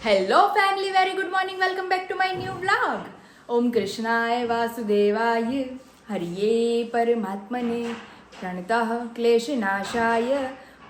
Hello family, very good morning. Welcome back to my new vlog. ઓમ કૃષ્ણાય વાસુદેવાય હરિયે પરમાત્મને પ્રણતઃ ક્લેશનાશાય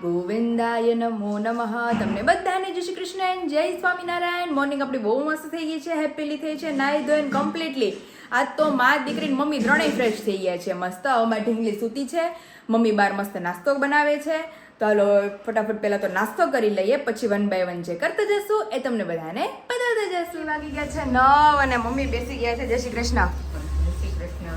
ગોવિંદાય નમો નમઃ. તમને બધાને જય શ્રી કૃષ્ણ એન્ડ જય સ્વામિનારાયણ. મોર્નિંગ આપણી બહુ મસ્ત થઈ ગઈ છે, હેપીલી થઈ છે, નાઈ ધોઈને કમ્પ્લીટલી. આજ તો માં દીકરીને મમ્મી ત્રણેય ફ્રેશ થઈ ગયા છે મસ્ત. અમારી ઢીંગલી સૂતી છે, મમ્મી બાર મસ્ત નાસ્તો બનાવે છે. તો હાલો ફટાફટ પહેલા તો નાસ્તો કરી લઈએ, પછી વન બાય વન જે કરતા જશું એ તમને બધાને બતાવતા જશું. વાગી ગયા છે 9 અને મમ્મી બેસી ગયા છે. જય શ્રી કૃષ્ણ. જય શ્રી કૃષ્ણ.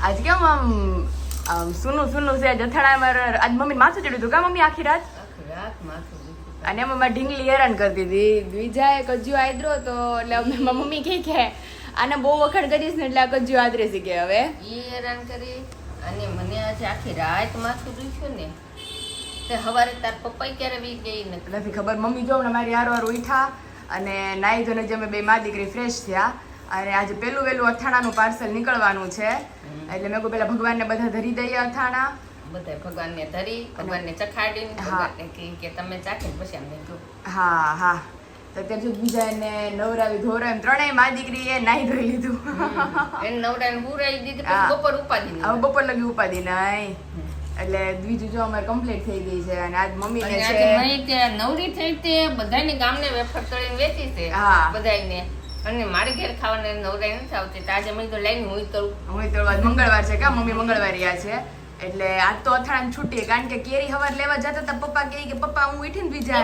આજ કેમ આમ સુનું છે જથાણા. આજ મમ્મી માથું ચડ્યું હતું કા મમ્મી આખી રાત? આખી રાત માથું દુખતું. અને એમાં મારી ઢીંગલી હેરાન કરતી હતી. દ્વિજાએ કજ્જુ આદરો તો એટલે અમે મમ્મી કે આને બહુ વખાણ કરીશ ને એટલે આ કજ્જુ આદરે છે કે હવે ઈ હેરાન કરી અને મને આજે આખી રાત માથું દુખ્યું ને તે હવારે તાર પપ્પા ક્યારે વી ગઈ નથી ખબર. મમ્મી જો ને મારી હારો ઉઠા અને નાઈ ધોઈને જે અમે બે માં દીકરી ફ્રેશ થયા. અને આજે પેલું અથાણાનું પાર્સલ નીકળવાનું છે એટલે મેં કહું પેલા ભગવાનને બધા ધરી દઈએ અથાણા. બધા ભગવાનને ધરી ભગવાનને ચખાડીને ભગવાનને કે તમે ચાખીને પછી અમને કહો. હા તો અત્યારે જો બીજા એને નવરાવી ધોરાવી ત્રણેય માં દીકરીએ નાઈ ધોઈ લીધું. એને નવરાને હુરાઈ દીધી પછી બપોર ઉપાડી હવે બપોર લગી ઉપાડી નહીં એટલે બીજું જો અમારે કમ્પ્લીટ થઈ ગઈ છે. અને આજ મમ્મી ને છે નવરી થઈ તે બધાને ગામને વેફર તળીને વેચી છે બધાને. અને મારે ઘેર ખાવાને નવરાઈ નથી આવતી. આજે મેં તો લઈને હું તળવા મંગળવાર છે કા મમ્મી મંગળવારિયા છે એટલે આજ તો અથાણાની છૂટી. કારણ કે કેરી હવાર લેવા જતા હતા પપ્પા કહે કે પપ્પા હું ઉઠીને બીજા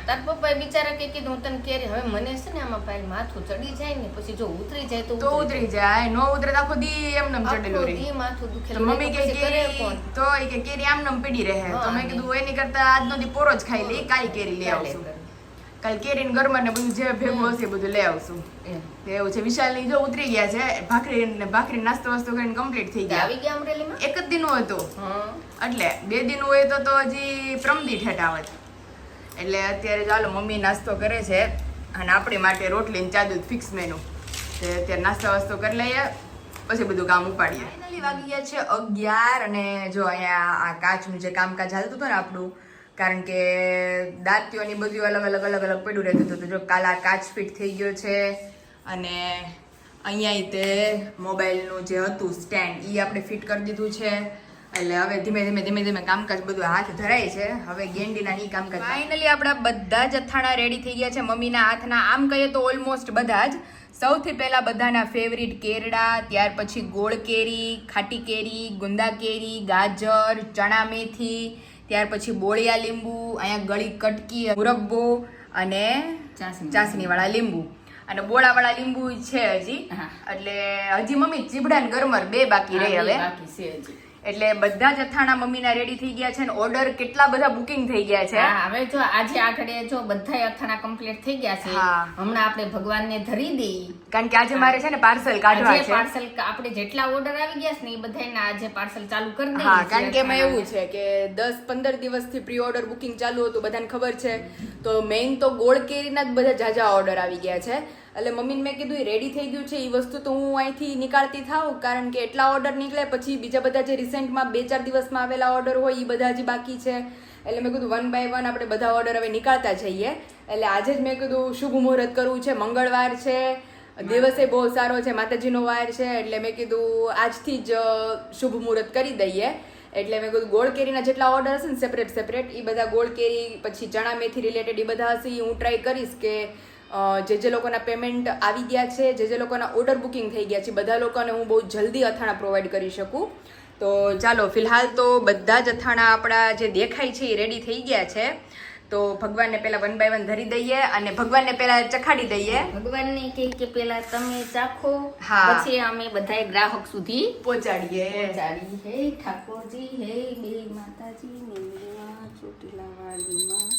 તાર પપ્પા બિચારા કે કીધું હું તને કેરી હવે મને છે ને આમાં પાછી માથું ચડી જાય ને પછી જો ઉતરી જાય તો ઉતરી જાય, નો ઉતરે તો આખો દી એમને ચડેલું રહે. માથું દુખે. મમ્મી કે તો એ કે કેરી આમને પડી રહે. તો મેં કીધું એની કરતા આજનો દી પોરો જ ખાઈ લઈ, કાલી કેરી લઈ આવશું. કાલ કેરી ને ગરમા ને બધું જે ભેગું હશે બધું લઈ આવશું. એવું છે. વિશાલ ની જો ઉતરી ગયા છે. ભાખરી નાસ્તો વાસ્તો કરીને કમ્પ્લીટ થઈ ગયા. આવી ગયા અમરેલીમાં. એક જ દિનનું હતું એટલે 2 દિન હોય તો હજી પ્રમદી ઠેઠ આવત. એટલે અત્યારે ચાલો મમ્મી નાસ્તો કરે છે અને આપણી માટે રોટલી ચા દૂધ ફિક્સ મેનુ. અત્યારે નાસ્તો વાસ્તો કરી લઈએ પછી બધું કામ ઉપાડીએ. ફાઇનલી વાગી ગયા છે 11 અને જો અહીંયા આ કાચનું જે કામકાજ હાલતું હતું ને આપણું, કારણ કે દાંતીઓની બધું અલગ અલગ પડ્યું રહેતું હતું. જો કાલ આ કાચ ફિટ થઈ ગયો છે અને અહીંયા તે મોબાઈલનું જે હતું સ્ટેન્ડ એ આપણે ફિટ કરી દીધું છે. એટલે હવે ધીમે ધીમે કામકાજ બધું હાથ ધરાય છે. હવે ગેંડીના ઈ કામકાજ. ફાઇનલી આપણા બધા જ અથાણા રેડી થઈ ગયા છે મમ્મીના હાથના. આમ કહીએ તો ઓલમોસ્ટ બધા જ. સૌથી પહેલા બધાના ફેવરિટ કેરડા, ત્યાર પછી ગોળ કેરી, ખાટી કેરી, ગુંદા કેરી, ગાજર, ચણા મેથી, ત્યાર પછી બોળિયા લીંબુ, અહીંયા ગળી કટકી, મુરબ્બો અને ચાસણી વાળા લીંબુ. અને બોળાવાળા લીંબુ છે હજી. એટલે હજી મમ્મી ચીબડા ને ગરમર 2 બાકી રહી હવે. એટલે બધા જ અથાણા મમ્મીના રેડી થઈ ગયા છે. ઓર્ડર કેટલા બધા બુકિંગ થઈ ગયા છે. હવે જો આજે આખડે જો બધા અથાણા કમ્પ્લીટ થઈ ગયા છે. હમણાં આપણે ભગવાનને ધરી દઈ, કારણ કે આજે મારે છે ને પાર્સલ કાઢવા છે. પાર્સલ આપણે જેટલા ઓર્ડર આવી ગયા છે ને એ બધાને આજે પાર્સલ ચાલુ કરી દઈએ. કારણ કે એમાં એવું છે કે 10-15 દિવસથી પ્રી ઓર્ડર બુકિંગ ચાલુ હતું, બધાને ખબર છે. તો મેઇન તો ગોળ કેરીના જ બધા જાજા ઓર્ડર આવી ગયા છે. એટલે મમ્મીને મેં કીધું એ રેડી થઈ ગયું છે એ વસ્તુ તો હું અહીંથી નીકાળતી થાઉં, કારણ કે એટલા ઓર્ડર નીકળે પછી બીજા બધા જે રિસેન્ટમાં 2-4 દિવસમાં આવેલા ઓર્ડર હોય એ બધા હજી બાકી છે. એટલે મેં કીધું 1 by 1 આપણે બધા ઓર્ડર હવે નીકાળતા જઈએ. એટલે આજે જ મેં કીધું શુભ મુહૂર્ત કરવું છે. મંગળવાર છે, દિવસે બહુ સારો છે, માતાજીનો વાર છે. એટલે મેં કીધું આજથી જ શુભ મુહૂર્ત કરી દઈએ. એટલે મેં કીધું ગોળ કેરીના જેટલા ઓર્ડર હશે ને સેપરેટ એ બધા ગોળ કેરી પછી ચણા મેથી રિલેટેડ એ બધા હશે એ હું ટ્રાય કરીશ કે જે લોકોના પેમેન્ટ આવી ગયા છે, જે લોકોના ઓર્ડર બુકિંગ થઈ ગયા છે, બધા લોકોને હું બહુ જલ્દી અથાણા પ્રોવાઈડ કરી શકું. તો ચાલો ફિલહાલ તો બધા જ અથાણા આપણા જે દેખાય છે એ રેડી થઈ ગયા છે. તો ભગવાનને પહેલા 1 by 1 ધરી દઈએ અને ભગવાનને પહેલા ચખાડી દઈએ. ભગવાનને કે પહેલા તમે ચાખો, પછી અમે બધા ગ્રાહક સુધી પહોંચાડીએ. હે ઠાકોરજી, હે બે માતાજી, મેળીમાં ચોટીલા વાડીમાં.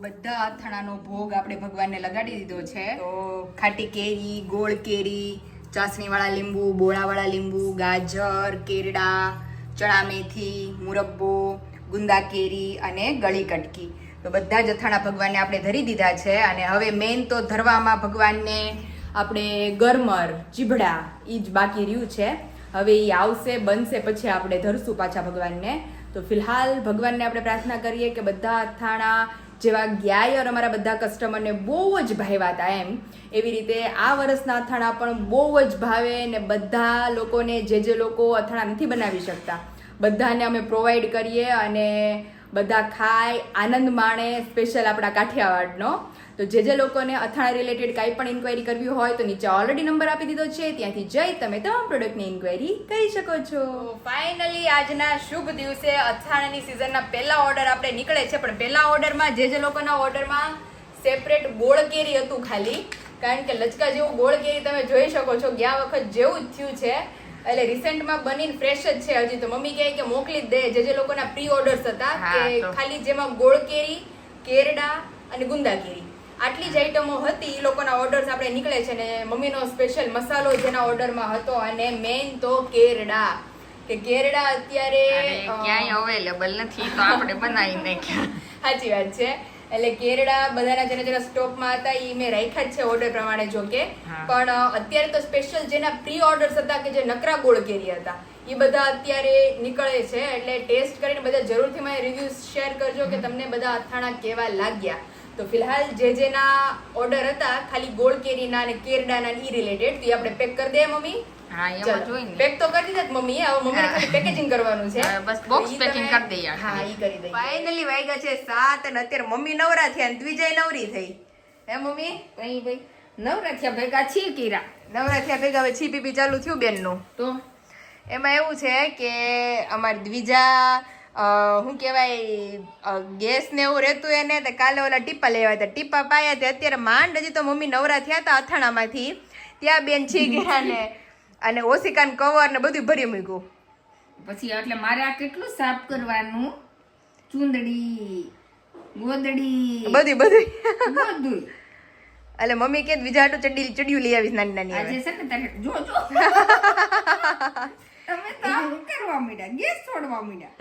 બધા અથાણાનો ભોગ આપણે ભગવાનને લગાડી દીધો છે. તો ખાટી કેરી, ગોળ કેરી, ચાસણીવાળા લીંબુ, બોળાવાળા લીંબુ, ગાજર, કેરડા, ચણા મેથી, મુરબ્બો, ગુંદા કેરી અને ગળી કટકી. તો બધા જ અથાણા ભગવાનને આપણે ધરી દીધા છે. અને હવે મેઇન તો ધરવામાં ભગવાનને આપણે ગરમર ચીભડા એ જ બાકી રહ્યું છે. હવે એ આવશે બનશે પછી આપણે ધરશું પાછા ભગવાનને. તો ફિલહાલ ભગવાનને આપણે પ્રાર્થના કરીએ કે બધા અથાણા જેવા ગયા અમારા બધા કસ્ટમરને બહુ જ ભાવ્યા હતા એમ, એવી રીતે આ વર્ષના અથાણા પણ બહુ જ ભાવે ને બધા લોકોને જે લોકો અથાણા નથી બનાવી શકતા બધાને અમે પ્રોવાઈડ કરીએ અને બધા ખાય આનંદ માણે. સ્પેશિયલ આપણા કાઠિયાવાડનો. તો જે લોકોને અથાણા રિલેટેડ કાંઈ પણ ઇન્ક્વાયરી કરવી હોય તો નીચે ઓલરેડી નંબર આપી દીધો છે, ત્યાંથી જઈ તમે તમામ પ્રોડક્ટની ઇન્ક્વાયરી કરી શકો છો. ફાઇનલી આજના શુભ દિવસે અથાણાની સિઝનના પહેલા ઓર્ડર આપણે નીકળે છે. પણ પહેલા ઓર્ડરમાં જે લોકોના ઓર્ડરમાં સેપરેટ ગોળ કેરી હતું ખાલી, કારણ કે લચકા જેવું ગોળ કેરી તમે જોઈ શકો છો ગયા વખત જેવું જ થયું છે. એટલે રિસેન્ટમાં બનીને ફ્રેશ જ છે હજી. તો મમ્મી કહે કે મોકલી જ દે જે લોકોના પ્રી ઓર્ડર્સ હતા કે ખાલી જેમાં ગોળ કેરી, કેરડા અને ગુંદા કેરી આટલી જ આઈટમો હતી એ લોકોના ઓર્ડર્સ આપણે નીકળે છે. ને મમ્મીનો સ્પેશિયલ મસાલો જેના ઓર્ડરમાં હતો અને મેઇન તો કેરડા, કે કેરડા અત્યારે ક્યાંય અવેલેબલ નથી તો આપણે બનાવી નાખ્યા. સાચી વાત છે. એટલે કેરડા બધાના જેના સ્ટોકમાં હતા એ મેં રાખ્યા જ છે ઓર્ડર પ્રમાણે જો કે. પણ અત્યારે તો સ્પેશિયલ જેના પ્રી ઓર્ડર્સ હતા કે જે નકરા ગોળ કેરી હતા એ બધા અત્યારે નીકળે છે. એટલે ટેસ્ટ કરીને બધા જરૂરથી મને રિવ્યુઝ શેર કરજો કે તમને બધા અથાણા કેવા લાગ્યા. તો ફિલહાલ જેના ઓર્ડર હતા ખાલી ગોળ કેરીના અને કેરડાના ઈ રિલેટેડ તો એ આપણે પેક કરી દઈએ મમ્મી. હા એમાં જોઈને પેક તો કરી દીધા મમ્મી. હવે મમ્મીને ખાલી પેકેજિંગ કરવાનું છે. બસ બોક્સ પેકિંગ કરી દઈએ. હા ઈ કરી દઈએ. ફાઇનલી વાગ્યા છે 7 અને અત્યારે મમ્મી નવરા થયા અને દ્વિજય નવરી થઈ. હે મમ્મી? કઈ ભાઈ નવરા થયા ભેગા છી કીરા. નવરા થયા ભેગા હવે છી પીપી ચાલુ થયું બેનનું. તો એમાં એવું છે કે અમારી દ્વિજા શું કહેવાય ગેસ ને એવું રહેતું એને તો કાલે ઓલા ટીપા લેવા હતા. ટીપા પાયા તે અત્યારે માંડ હજી તો મમ્મી નવરા થયા હતા અથાણામાંથી ત્યાં બેન છી ગયા ને અને ઓશિકાન કવર ને બધું ભરી મૂક્યું. પછી એટલે મારે આ કેટલું સાફ કરવાનું, ચૂંદડી ગોદડી બધું. એટલે મમ્મી કે બીજા હાટું ચડિયું લઈ આવીશ નાની નાની. આજે છે ને તારે જો તમે તો આમ કરવા માંડ્યા, ગેસ છોડવા માંડ્યા.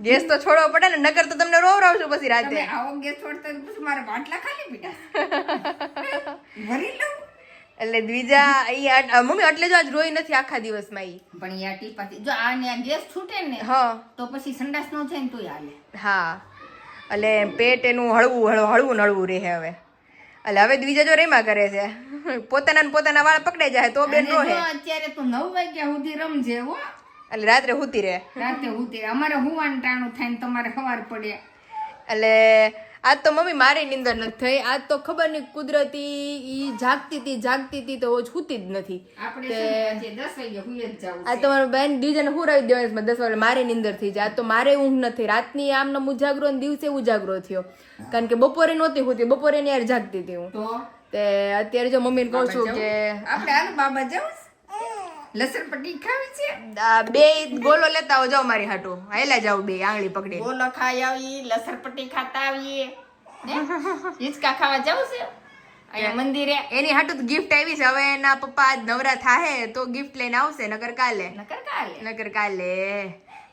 ગેસ તો છોડવો પડે ને, નકર તો તમને રોવરાવશું પછી રાતે. તમે આવો ગેસ છોડતા પછી મારે બાટલા ખાલી પીડા ભરી લઉં. એટલે દ્વિજા મમ્મી એટલે જો આજ રોઈ નથી આખા દિવસમાં. ઈ પણ યા ટીપાથી જો આ ગેસ છૂટે ને તો પછી સંડાસ નો જાય ને તોય હાલે. હા એટલે પેટ એનું હળવું રહે હવે. એટલે હવે દ્વિજા જો રેમાં કરે છે પોતાના વાળ પકડાઈ જાય તો બેન રોહે. અત્યારે તો 9 વાગ્યા સુધી રમજે હો. એટલે રાત્રે હુતી રહે. અમારે હુવાનું ટાણું થાય ને તમારે ખબર પડે. એટલે આજ તો મમ્મી મારી નીંદર નથી થઈ. આજ તો ખબર નહીં કુદરતી ઈ જાગતી હતી તો હુતી જ નથી. આપણે 10 વાગે હુઈ જ જાવું. આ તમારો બેન દીજાને હુરાવી દેવાની 10 વાગે મારી નીંદર થઈ જાય. આજ તો મારે ઊંઘ નથી. રાતની આમનો ઉજાગરો ને દિવસે ઉજાગરો થયો કારણ કે બપોરે નહોતી હુતી, બપોરે ની યાર જાગતી હતી હું. તો તે અત્યારે જો મમ્મીને કહું છું કે આપણે હાલ બાબા જાવ લસણ પટ્ટી ખાવી છે. બે ગોલો લેતા આવો જાવ મારી હાટુ. હાઈલા જાવ બે આંગળી પકડી ગોલો ખાઈ આવી, લસણ પટ્ટી ખાતા આવીએ ને હિચકા ખાવા જાવ છે અહીંયા મંદિરે. એની હાટુ ગિફ્ટ આવી છે. હવે એના પપ્પા આજ નવરા થાહે તો ગિફ્ટ લઈને આવશે, નકર કાલે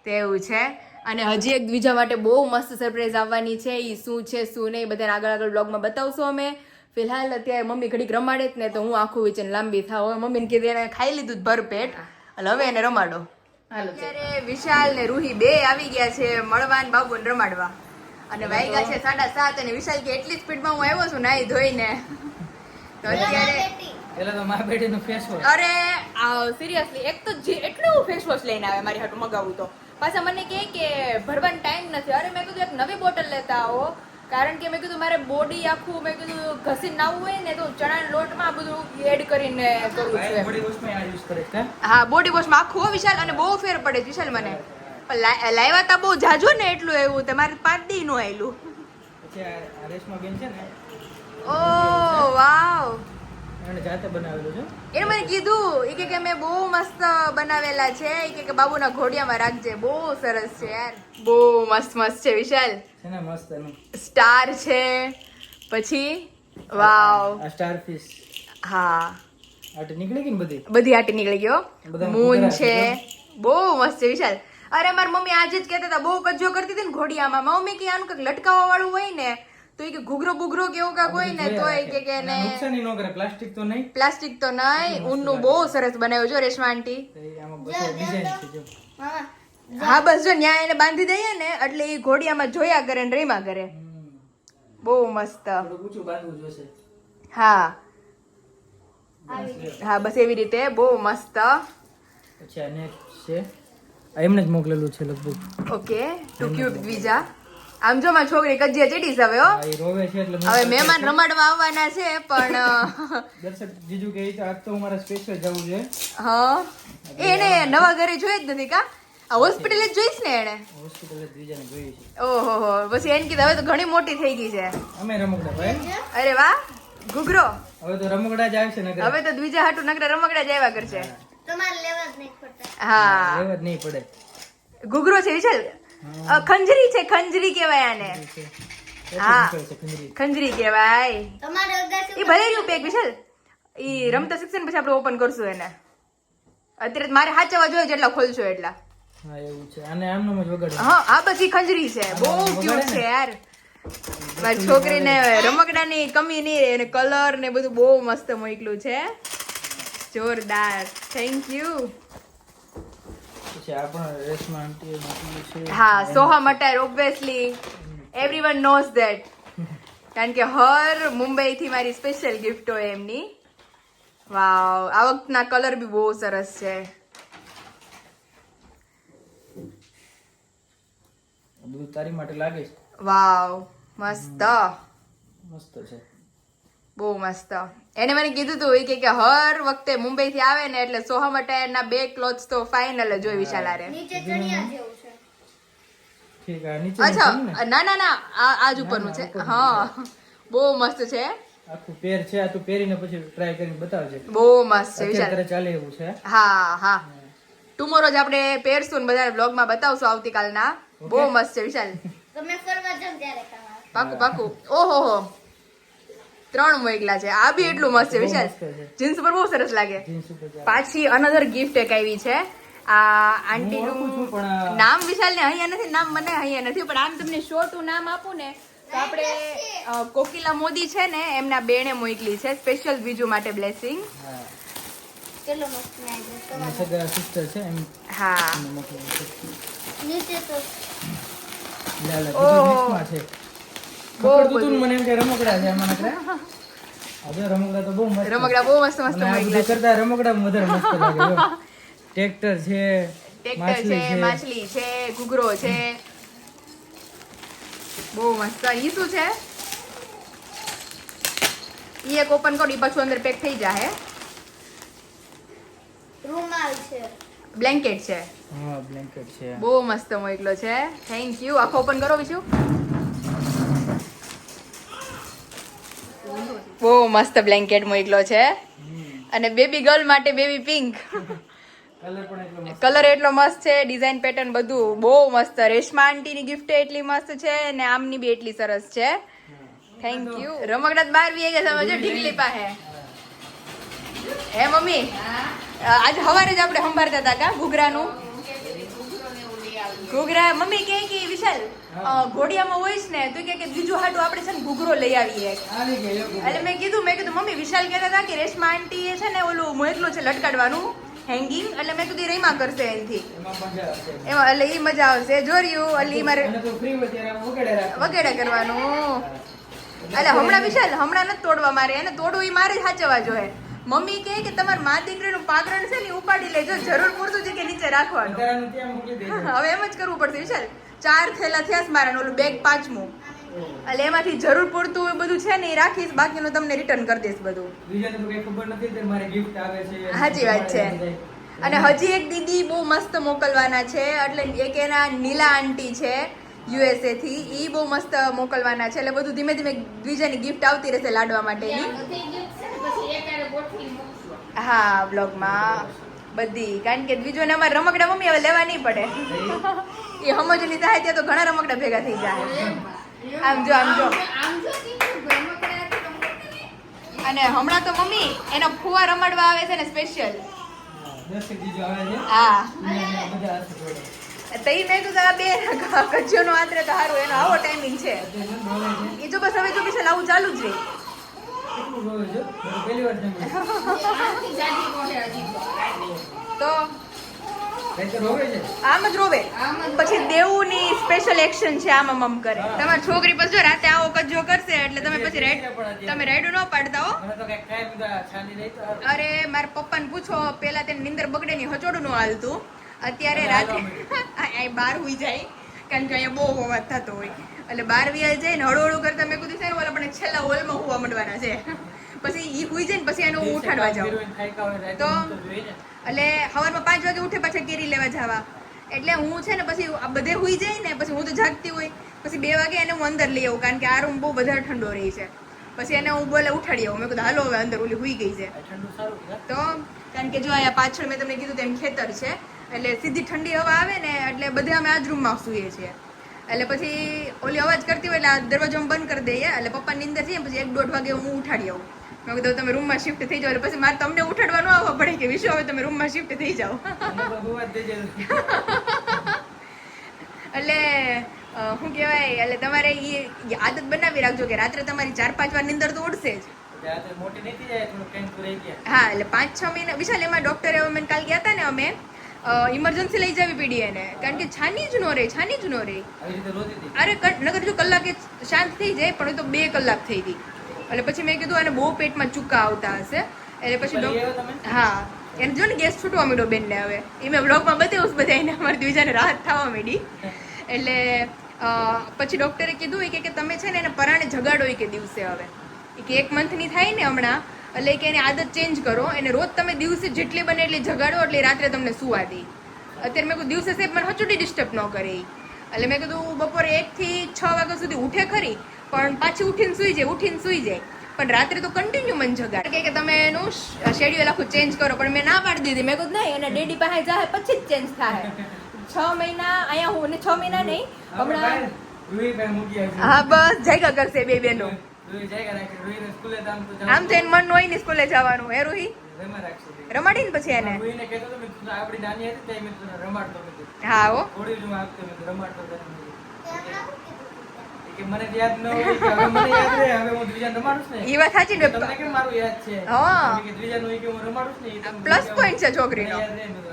તેવું છે. અને હજી એક બીજા માટે બહુ મસ્ત સરપ્રાઈઝ આવવાની છે. એ શું છે શું નહીં બધાને આગળ બ્લોગમાં બતાવશું અમે. ફિલહાલ અત્યારે મમ્મી ઘડીક રમાડે જ ને તો હું આખું વિચન લાંબી થાવ. હવે મમ્મીને કીધું એને ખાઈ લીધું ભરપેટ એટલે હવે એને રમાડો. અત્યારે વિશાલ ને રૂહી બે આવી ગયા છે મળવા ને બાબુને રમાડવા. અને વાગ્યા છે 7:30 અને વિશાલ કે એટલી સ્પીડમાં હું આવ્યો છું નાઈ ધોઈને. તો અત્યારે અરે સિરિયસલી એક તો એટલું ફેસ વોશ લઈને આવે મારી હાટું મગાવું તો પાછા મને કે ભરવાનો ટાઈમ નથી. અરે મેં કીધું એક નવી બોટલ લેતા આવો કારણ કે મેં કીધું મારે બોડી આખું મેં કીધું ઘસીને નાવું હોય ને તો ચણાના લોટમાં બધું એડ કરીને કરું છું. હા બોડી વોશમાં આખું વિશાલ અને બહુ ફેર પડે વિશાલ મને. લાવ્યા તા બહુ જાજો ને એટલું એવું તમારે 5 દી નું આવેલું. ઓ વાવ જાતે બનાવેલું છે. એને મને કીધું એ કે મેં બહુ મસ્ત બનાવેલા છે. એ કે બાબુના ઘોડિયામાં રાખજે. બહુ સરસ છે યાર, બહુ મસ્ત છે વિશાલ. સ્ટાર છે પછી વાવ સ્ટાર ફિશ. હા આટી નીકળી ગઈ ને બધી આટી નીકળી ગયો. મૂન છે બહુ મસ્ત છે વિશાલ. અરે મારી મમ્મી આજે જ કહેતા હતા બહુ કજ્જો કરતી હતી ને ઘોડિયામાં મમ્મી કે આનું કંઈક લટકાવવા વાળું હોય ને તો એ કે ઘૂઘરો બુઘરો કે એવું કાંઈક હોય ને તો એ કે ને નુકસાની ન કરે પ્લાસ્ટિક તો નહીં પ્લાસ્ટિક તો નહીં ઊનનું બહુ સરસ બનાવ્યું જો રેશમા આંટી આમાં બસો ડિઝાઇન છે જો હા બસ જો ન્યા એને બાંધી દઈએ ને એટલે એ ઘોડિયામાં જોયા કરે ને રેમા કરે બહુ મસ્ત થોડું ઊંચું બાંધવું જોશે હા હા બસ એવી રીતે બહુ મસ્ત પછી આ નેક્સ્ટ છે આ એમને જ મોકલેલું છે લગભગ ઓકે ટુ ક્યુટ દ્વિજા આમ જો મારી છોકરી કજિયા ચીડીશ હવે હો આ ઈ રોવે છે એટલે હવે મહેમાન રમાડવા આવવાના છે પણ દર્શક જીજુ કે આજ તો મારે સ્પેશિયલ જવું છે હા એને નવા ઘરે જોઈ જ નથી કા આ હોસ્પિટલ જ જોઈશ ને એને હોસ્પિટલ દ્વિજાને જોઈ છે ઓહો હો પછી એને કીધું હવે તો ઘણી મોટી થઈ ગઈ છે અમે રમકડા ભાઈ અરે વાહ ઘૂઘરો હવે તો રમકડા જ આવશે નગર હવે તો દ્વિજા હાટુ નકરા રમકડા જ આવ્યા કરશે તમારે લેવા જ નહીં પડતા હા લેવા જ નહીં પડે ઘૂઘરો છે વિશાલ ખંજરી છે ખંજરી કહેવાય આને હા ખંજરી કહેવાય તમારે અગાસી એ ભલે રહ્યું પેક વિશાલ ઈ રમતા શિક્ષણ પછી આપણે ઓપન કરશું એને અત્યારે તો મારે સાચવવા જોઈએ જેટલા ખોલશો એટલા હા એવું છે અને આમનો જ વગાડો હા આ બધી ખંજરી છે બહુ ક્યુટ છે યાર મારી છોકરીને રમકડાની કમી નહીં રહે અને કલર ને બધું બહુ મસ્ત મોકલું છે જોરદાર થેન્ક યુ પછી આ પણ રેશમા આંટીએ મોકલ્યું છે હા સોહમ અટાયર ઓબ્વિયસલી એવરીવન નોઝ ધેટ કારણ કે હર મુંબઈ થી મારી સ્પેશિયલ ગિફ્ટ હોય એમની વાવ આ વખતના કલર બી બહુ સરસ છે બધું તારી માટે લાગે છે વાવ મસ્ત મસ્ત છે બહુ મસ્ત એને મને કીધું તું એ કે હર વખતે મુંબઈ થી આવે ને એટલે સોહમ અટાયર ના બે ક્લોથ્સ તો ફાઇનલ જ હોય વિશાલારે નીચે ચણિયા જેવું છે ઠીક આ નીચે અચ્છા ના ના ના આજ ઉપરનું છે હા બહુ મસ્ત છે આખું પેર છે આ તું પહેરીને પછી ટ્રાય કરીને બતાવજે બહુ મસ્ત છે વિશાલ અત્યારે ચાલે એવું છે હા હા ટુમોરો જ આપણે પહેરશું ને બધા બ્લોગમાં બતાવશું આવતીકાલના બહુ મસ્ત છે વિશાલ તમે ફરવા જાવ ત્યારે તમારે પાકું પાકું ઓહો હો 3 મોકલા છે આ બી એટલું મસ્ત છે વિશાલ જીન્સ ઉપર બહુ સરસ લાગે જીન્સ ઉપર ચાલે. પાછી અનધર ગિફ્ટ એક આવી છે આ આંટી હું ઓળખું છું નું પણ નામ વિશાલ ને અહીંયા નથી નામ મને અહીંયા નથી પણ આમ તમને શોર્ટ નામ આપું ને તો આપણે કોકિલા મોદી છે ને એમના બેને મોકલી છે સ્પેશિયલ બીજું માટે બ્લેસિંગ હા કેટલો મસ્ત નાઈ છે એના સગા સિસ્ટર છે એમ હા એમને મોકલેલું છે નીચે તો લાલા ઓહો. બીજું મિક્સમાં છે બહુ પકડતું તું ને મને એમ કે રમકડા છે આમાં નકરા હવે રમકડા તો બહુ મસ્ત છે. રમકડા બહુ મસ્ત મસ્ત અને આ મોકલા બધું કરતા રમકડા વધારે મસ્ત લાગે જો. ટ્રેક્ટર છે ટેક્ટર માછલી છે માછલી છે ઘૂઘરો છે બહુ મસ્ત ઈ શું છે ઈ એક ઓપન કરો ઈ પાછું અંદર પેક થઈ જાય રૂમાલ છે બ્લેન્કેટ છે હા બ્લેન્કેટ છે બહુ મસ્ત મોકલો છે થેન્ક યુ આખો ઓપન કરો વિશુ બહુ મસ્ત બ્લેન્કેટ મોકલો છે અને બેબી ગર્લ માટે બેબી પિંક કલર પણ એટલો મસ્ત કલર એટલો મસ્ત છે ડિઝાઇન પેટર્ન બધું બહુ મસ્ત રેશમા આંટીની ગિફ્ટ એટલી મસ્ત છે અને આમની બી એટલી સરસ છે થેન્ક યુ રમકડા તો 12 વાગે સમજો ઢીંગલી પાસે હે મમ્મી આજે સવારે જ આપણે સંભાળતા હતા કા ઘૂઘરાનું ઘૂઘરા મમ્મી કે વિશાલ ઘોડિયામાં હોય ને તો કે બીજું હાટું આપણે છે ને ઘૂઘરો લઈ આવીએ આવી ગઈ એવું. એટલે મેં કીધું મમ્મી વિશાલ કહેતા હતા કે રેશમા આંટી એ છે ને ઓલું મોકલું છે લટકાડવાનું હેંગિંગ એટલે મેં કીધું રહીમાં કરશે એનથી એમાં મજા આવશે એમાં એટલે ઈ મજા આવશે જોર્યું એટલે ઈ મારે અને તો ફ્રી હોય ત્યારે આમ વગાડે રાખે વગેરે કરવાનું એટલે હમણાં વિશાલ હમણાં નથી તોડવા મારે એને તોડવું ઈ મારે જ સાચવવા જોઈએ મમ્મી કહે કે તમારા મા દીકરીનું પાગરણ છે ને ઈ ઉપાડી લેજો જરૂર પૂરતું છે કે નીચે રાખવાનું વધારાનું ત્યાં મૂકી દેજો. હવે એમ જ કરવું પડશે વિશાલ 4 થેલા થયા છે મારા ને ઓલું બેગ 5મું એટલે એમાંથી જરૂર પૂરતું એ બધું છે ને એ રાખીશ બાકીનું તમને રિટર્ન કરી દઈશ બધું બીજાને તો કઈ ખબર નથી કે મારે ગિફ્ટ આવે છે સાચી વાત છે અને હજી એક દીદી બહુ મસ્ત મોકલવાના છે એટલે એક એના નીલા આંટી છે યુએસએ થી ઈ બહુ મસ્ત મોકલવાના છે એટલે બધું ધીમે ધીમે બીજાની ગિફ્ટ આવતી રહેશે લાડવા માટેની બધી gift છે ને પછી એકારે ગોઠવીને મૂકશું. હા બ્લોગમાં બધી કારણ કે બીજું અમારે રમકડા મમ્મી હવે લેવા નહીં પડે એ સમજની થાય ત્યાં તો ઘણા રમકડા ભેગા થઈ જાય આમ જો આમ જો તીખું રમકડાથી રમકડા. અને હમણાં તો મમ્મી એના ફુવા રમાડવા આવે છે ને સ્પેશિયલ દર્શક જીજો આવે છે હા અહીંયા બધા હશે જોડે. તઈ મેં કીધું આ બે કચ્છીઓનો આંતરે તો સારું એનો આવો ટાઈમિંગ છે એ જો બસ હવે જો વિશાલ આવું ચાલુ જ રહે કેટલું રોવે છે પહેલી વાર જમે આખી જાડી મોઢે હજી તો કઈ તો રોવે છે આમ જ રોવે આમ જ પછી દેવુની સ્પેશિયલ એક્શન છે આમ આમ કરે તમારી છોકરી પછી જો રાતે આવો કજ્જો કરશે એટલે તમે પછી તમે રાઈડું ન પાડતા હો મને તો કઈ ખાઈ પીધા છાની રહી તો અરે મારા પપ્પાને પૂછો પેલા તેને નિંદર બગડે ની હચોડું નું હાલતું અત્યારે રાતે અહીં બહાર હુઈ જાય કારણ કે અહીંયા બહુ અવાજ થતો હોય એટલે બહાર વ્યાય જાય ને હળું હળું કરતા મેં કીધું છે ને ઓલા પણ છેલ્લા હોલમાં હોવા માંડવાના છે પછી ઈ હુઈ જાય ને પછી એને હું ઉઠાડવા જાઉં તો એટલે સવારમાં 5 વાગે ઉઠે પાછા કેરી લેવા જવા એટલે હું છે ને પછી આ બધે હુઈ જાય ને પછી હું તો જાગતી હોય પછી 2 વાગે એને હું અંદર લઈ આવું કારણ કે આ રૂમ બહુ વધારે ઠંડો રહી છે પછી એને હું બોલે ઉઠાડી આવું મેં કીધું હાલો હવે અંદર ઓલી હુઈ ગઈ છે તો કારણ કે જો અહીંયા પાછળ મેં તમને કીધું તેમ ખેતર છે એટલે સીધી ઠંડી હવા આવે ને એટલે બધે અમે આ જ રૂમમાં સૂઈએ છીએ એટલે પછી ઓલી અવાજ કરતી હોય એટલે આ દરવાજો અમે બંધ કરી દઈએ એટલે પપ્પાની અંદર જઈએ પછી 1-1.5 વાગે હું ઉઠાડી આવું મેં કીધું તમે રૂમમાં શિફ્ટ થઈ જાઓ એટલે પછી મારે તમને ઉઠાડવા ન આવવા પડે કે વિશ્વ હવે તમે રૂમમાં શિફ્ટ થઈ જાઓ એટલે શું કહેવાય એટલે તમારે એ આદત બનાવી રાખજો કે રાત્રે તમારી 4-5 વાર નીંદર તો ઉડશે જ હા એટલે 5-6 મહિના વિશાલ એમાં ડોક્ટરે અમે કાલ ગયા હતા ને અમે ઇમરજન્સી લઈ જવી પડી એને કારણ કે છાની જ નો રે અરે નગર જો કલાકે શાંત થઈ જાય પણ એ તો 2 કલાક થઈ ગઈ એટલે પછી મેં કીધું એને બહુ પેટમાં ચૂકા આવતા હશે એટલે પછી હા એને જો ને ગેસ છૂટવા માંડ્યો બેનને હવે એ મેં બ્લોગમાં બતાવ્યું બધાને અમારી દ્વિજાને રાહત થવા માંડી એટલે પછી ડૉક્ટરે કીધું કે તમે છે ને એને પરાણે જગાડો કે દિવસે હવે કે 1 મંથની થાય ને હમણાં એટલે કે એની આદત ચેન્જ કરો એને રોજ તમે દિવસે જેટલી બને એટલી જગાડો એટલે રાત્રે તમને સુવા દે અત્યારે મેં કીધું દિવસે સાહેબ મને હચુડી ડિસ્ટર્બ ન કરે એટલે મેં કીધું બપોરે 1 થી 6 વાગ્યા સુધી ઉઠે ખરી પણ પાછી ઉઠીને સુઈ જાય પણ રાત્રે તો કન્ટિન્યુ મન જગાડ કે તમે એનું શેડ્યુલ આખું ચેન્જ કરો પણ મેં ના પાડી દીધી મેં કીધું નહીં એને ડેડી પાસે જાય પછી જ ચેન્જ થાય 6 મહિના અહીંયા હું 6 મહિના નહીં હમણાં હા બસ જાયગા કરશે બે બેનો આમ તો એને મન હોય ને સ્કૂલે જવાનું હે રૂહી રમાડી ને પછી એને હા હો ઈ વાત સાચી ને પ્લસ પોઈન્ટ છે છોકરીનો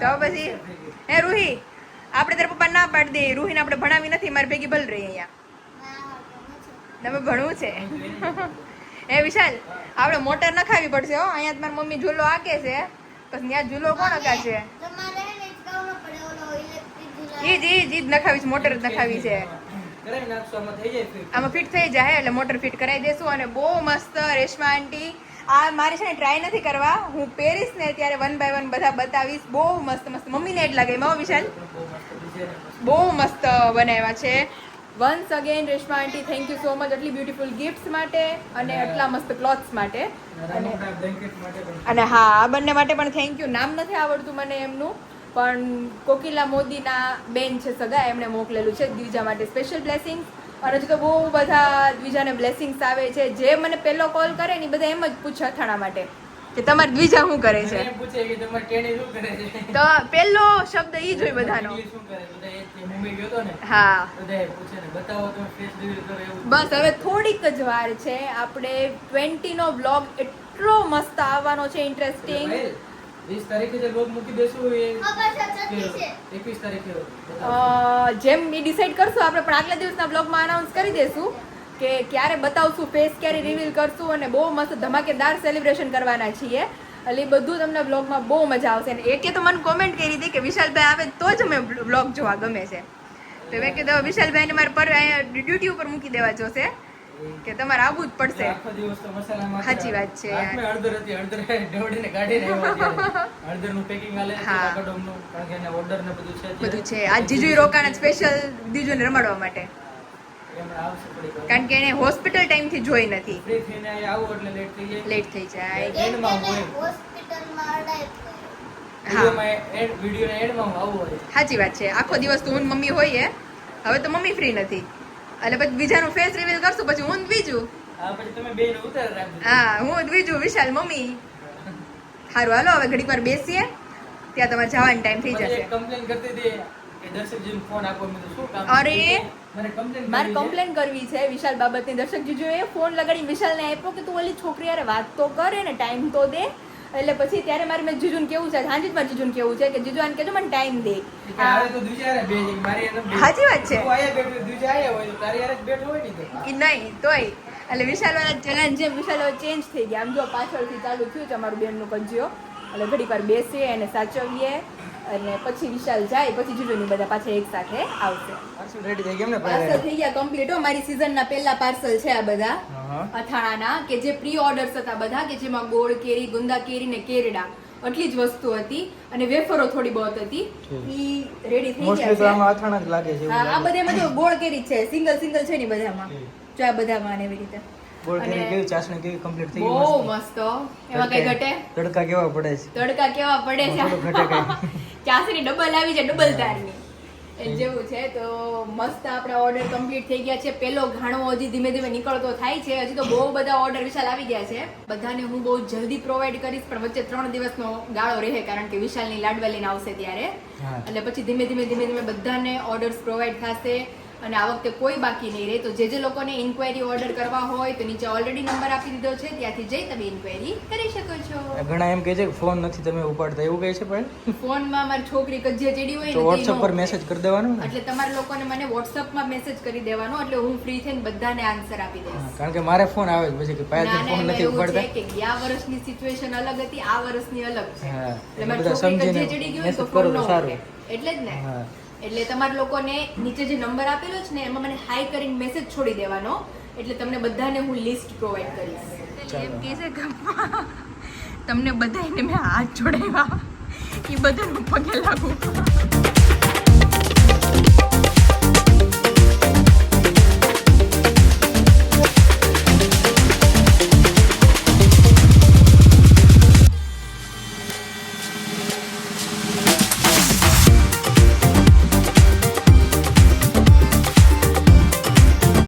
તો પછી હે રૂહી આપણે તારા પપ્પા ના પાડી દે રૂહીને આપણે ભણાવી નથી મારી ભેગી ભલ રહી અહીંયા તમે ભણવું છે હે વિશાલ આપણે મોટર નખાવી પડશે હો અહીંયા મારી મમ્મી ઝૂલો આકે છે પછી ત્યાં ઝૂલો કોણ અકાશે ઈ જ નખાવી છે મોટર જ નખાવી છે આમાં ફિટ થઈ જાય એટલે મોટર ફિટ કરાવી દેશું અને બહુ મસ્ત રેશમા આંટી આ મારે છે ને ટ્રાય નથી કરવા હું પહેરીશ ને ત્યારે 1 by 1 બધા બતાવીશ બહુ મસ્ત મમ્મીને જ લાગે એમાં વિશાલ બહુ મસ્ત બનાવ્યા છે once again Reshma aunty thank you so much આટલી બ્યુટીફુલ ગિફ્ટ્સ માટે અને આટલા મસ્ત ક્લોથ્સ માટે અને હા આ બંને માટે પણ થેન્ક યુ નામ નથી આવડતું મને એમનું પણ કોકિલા મોદીના બેન છે સગા એમણે મોકલેલું છે દ્વિજા માટે સ્પેશિયલ બ્લેસિંગ્સ અને હજુ તો બહુ બધા દ્વિજાને બ્લેસિંગ્સ આવે છે જે મને પહેલો કોલ કરે ને બધા એમ જ પૂછે અથાણા માટે કે તમારી દ્વિજા શું કરે છે તો પહેલો શબ્દ ઈ જ હોય બધાનો હા બસ હવે થોડીક જ વાર છે આપણે 20 નો બ્લોગ એટલો મસ્ત આવવાનો છે ઇન્ટરેસ્ટિંગ 20 તારીખે જે બ્લોગ મૂકી દેશું એ 21 તારીખે જેમ એ ડિસાઈડ કરશું આપણે પણ આગલા દિવસના બ્લોગમાં અનાઉન્સ કરી દેશું કે ક્યારે બતાવશું ફેસ ક્યારે રિવીલ કરશું અને બહુ મસ્ત ધમાકેદાર સેલિબ્રેશન કરવાના છીએ એટલે એ બધું તમને બ્લોગમાં બહુ મજા આવશે અને એકે તો મને કોમેન્ટ કરી હતી કે વિશાલભાઈ આવે તો જ અમે બ્લોગ જોવા ગમે છે તો મેં કીધું વિશાલભાઈને મારે પર અહીંયા ડ્યુટી ઉપર મૂકી દેવા જોશે કે તમારે આવવું જ પડશે આખો દિવસ તો મસાલામાં સાચી વાત છે હાથમાં હળદર હતી હળદર ઢોળીને કાઢીને આવ્યા હળદરનું પેકિંગ આલે છે કાગળનું કારણ કે એના ઓર્ડર ને બધું છે આ જીજુ રોકાણા સ્પેશિયલ જીજુને રમાડવા માટે કારણ કે એને હોસ્પિટલ ટાઈમ થી જોઈ નથી ફ્રી થઈને આવો એટલે લેટ થઈ જાય એન્ડમાં હોય હોસ્પિટલમાં અડાય વિડિયોના એન્ડમાં આવું હોય સાચી વાત છે આખો દિવસ તો હું મમ્મી હોઈએ હવે તો મમ્મી ફ્રી નથી એટલે પછી બીજાનું ફેસ રિવીલ કરશું પછી હું બીજું પછી તમે બેન ઉતાર રાખજો હા હું બીજું વિશાલ મમ્મી સારું હાલો હવે ઘડીક વાર બેસીએ ત્યાં તમારે જવાનો ટાઈમ થઈ જશે કમ્પ્લેન કરતી હતી કે દર્શકજીને ફોન આપો. મેં કીધું શું કામ અરે, છે? મને complaint મારે કરવી છે. કમ્પ્લેન કરવી છે વિશાલ બાબતની. દર્શક જીજુએ ફોન લગાડી વિશાલને આપ્યો કે તું ઓલી છોકરી યારે વાત તો કરે ને, ટાઈમ તો દે. એટલે પછી ત્યારે મારે મેં જીજુને કેવું છે, હાજી મારે જીજુને કેવું છે કે જીજુ આને કહેજો મને ટાઈમ દે. કે હારે તો દુજે હારે બે જણ, મારી હારે બે. સાચી વાત છે. તું આયા બેઠો, દુજે આયા હોય તો તારી હારે જ બેઠો હોય ને તો. ઈ નહીં તોય એટલે વિશાલ વાળા ચેલેન્જ જેમ વિશાલ ચેન્જ થઈ ગયા. આમ જો પાછળથી ચાલુ થયું છે અમારું બેનનું કજિયો. એટલે ઘડીક વાર બેસીએ અને સાચવીએ અને પછી વિશાલ જાય, પછી જીજુની બધા પાછા એક સાથે આવશે. પાર્સલ રેડી થઈ ગયું ને પાર્સલ થઈ ગયા કમ્પ્લીટ. મારી સિઝનના પહેલા પાર્સલ છે આ બધા હા. અથાણાના, કે જે પ્રી ઓર્ડર્સ હતા બધા, કે જેમાં ગોળ કેરી, ગુંદા કેરી ને કેરડા આટલી જ વસ્તુ હતી અને વેફરો થોડી બહોત હતી. ઈ રેડી થઈ મોસ્ટલી તો ગયા આમાં અથાણા જ લાગે છે છે. એવું હા, આ લાગે. બધામાં જો ગોળ કેરી છે, સિંગલ છે ને બધામાં. જો આ બધામાં ને એવી રીતે ગોળ કેરી અને કેવી, ચાસણી કેવી કમ્પ્લીટ થઈ બહુ ગઈ. મસ્ત હો. એમાં કઈ ઘટે? તડકા કેવા પડે છે. તડકા કેવા પડે થોડું ઘટે છે. કઈ. ચાસણી ડબલ આવી છે, ડબલ તારની એ જેવું છે. તો મસ્ત આપણા ઓર્ડર કમ્પ્લીટ થઈ ગયા છે. પેલો ઘાણો હજી ધીમે ધીમે નીકળતો થાય છે. હજી તો બહુ બધા ઓર્ડર વિશાલ આવી ગયા છે. બધાને હું બહુ જલ્દી પ્રોવાઈડ કરીશ, પણ વચ્ચે 3 દિવસનો ગાળો રહે, કારણ કે વિશાલની લાડવા લઈને આવશે ત્યારે. હા. એટલે પછી ધીમે ધીમે બધાને ઓર્ડર્સ પ્રોવાઈડ થશે. અને આ વખતે કોઈ બાકી નહીં રહે. તો જે લોકોને ઇન્ક્વાયરી ઓર્ડર કરવા હોય તો નીચે ઓલરેડી નંબર આપી દીધો છે, ત્યાંથી જઈ તમે ઇન્ક્વાયરી કરી શકો છો. ઘણા એમ કહે છે કે ફોન નથી તમે ઉપાડતા, એવું કહે છે પણ ફોનમાં મારી છોકરી કજિયા ચડી હોય તો ને તે WhatsApp ન પર ઉપાડે. મેસેજ કરી દેવાનો ને. એટલે તમારે લોકોને મને WhatsAppમાં મેસેજ કરી દેવાનો, એટલે હું ફ્રી થઈને બધાને આન્સર આપી હા, દઈશ. કારણ કે મારે ફોન આવે છે પછી કે ના, પાયલથી ના, ફોન એમાં નથી એવું છે ઉપાડતા. કે ગયા વર્ષની સિચ્યુએશન અલગ હતી, આ વર્ષની અલગ છે. હા, એટલે એટલે મારી બધા છોકરી સમજીને કજિયા ચડી ગઈ હોય તો message કરો ફોન તો ન સારું. ઉપાડે. એટલે જ ને. હા. એટલે તમારા લોકોને નીચે જે નંબર આપેલો છે ને એમાં મને હાઈ કરીને મેસેજ છોડી દેવાનો, એટલે તમને બધાને હું લિસ્ટ પ્રોવાઈડ કરીશ. ચાલો. એમ કહે છે કે તમને બધાને મેં હાથ જોડાવ્યા, એ બધાને પગે લાગુ.